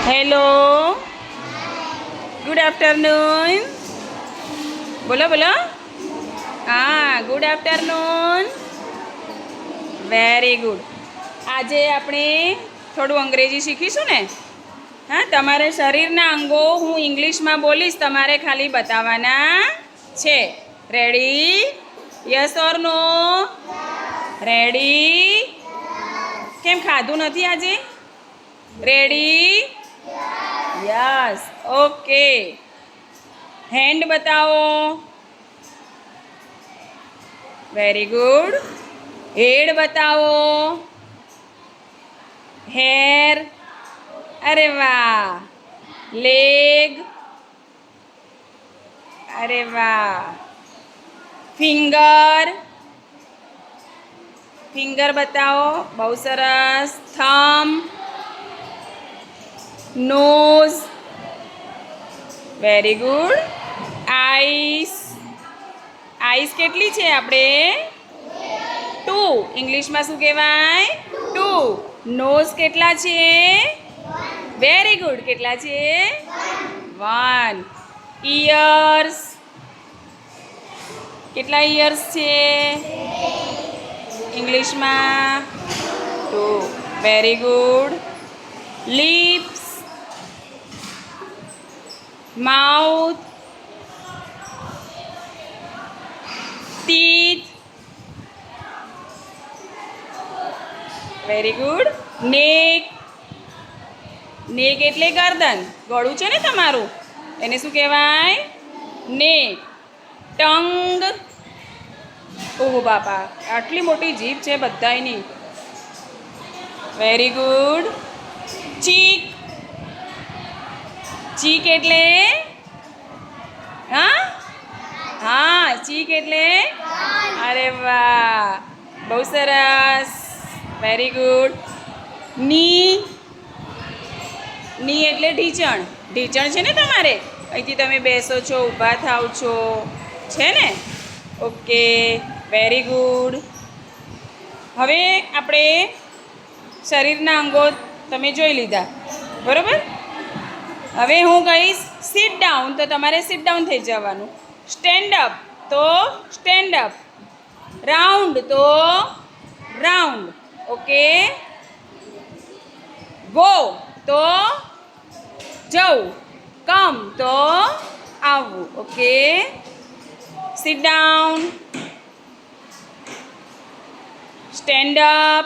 Hello, good afternoon. બોલો બોલો. હા, ગુડ આફ્ટરનૂન. Very good. આજે આપણે થોડું અંગ્રેજી શીખીશું ને. હા, તમારે શરીરના અંગો હું ઇંગ્લિશમાં બોલીશ, તમારે ખાલી બતાવવાના છે. Ready? Yes or no? Ready? કેમ ખાધું નથી આજે? રેડી? યસ. ઓકે. હેન્ડ બતાવો. Very good. હેડ બતાવો. હેર. અરે વાહ. લેગ. અરે વાહ. ફિંગર. ફિંગર બતાવો. બહુ સરસ. Thumb. Nose. Very good. Eyes. Eyes કેટલી છે આપણે? 2. ઇંગ્લિશમાં શું કહેવાય? 2. નોઝ કેટલા છે? Very good. કેટલા છે? 1. ઇયર્સ. કેટલા ઇયર્સ છે ઇંગ્લિશમાં? 2. Very good. Lips. Mouth. Teeth. Very good. નેક. નેક એટલે ગરદન. ગળું છે ને તમારું, એને શું કહેવાય? નેક. ટંગ. ઓહો બાપા, આટલી મોટી જીભ છે બધાયની. Very good. ચીક. ચીક એટલે? હા હા, ચીક એટલે? અરે વાહ, બહુ સરસ. Very good. ની. ની એટલે ઢીંચણ. ઢીંચણ છે ને તમારે? અહીંથી તમે બેસો છો, ઊભા થાવ છો, છે ને? Okay, very good. હવે આપણે શરીરના અંગો તમે જોઈ લીધા, બરાબર? હવે હું કહીશ સિટ ડાઉન, તો તમારે સિટ ડાઉન થઈ જવાનું. સ્ટેન્ડ અપ તો સ્ટેન્ડ અપ. રાઉન્ડ તો રાઉન્ડ. ઓકે. ગો તો જવું. કમ તો આવવું. Okay. Sit down. Stand up.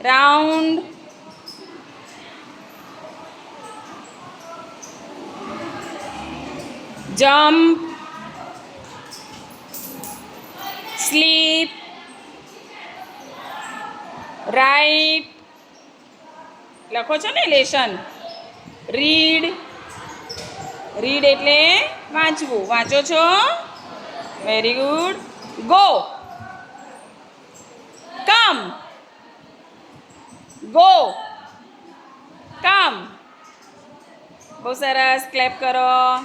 Round. Jump. Sleep. Write. લખો છો ને લેશન. રીડ. રીડ એટલે વાંચવું. વાંચો છો? Very good. ગો. કમ. ગો. કમ. બહુ સરસ. ક્લેપ કરો.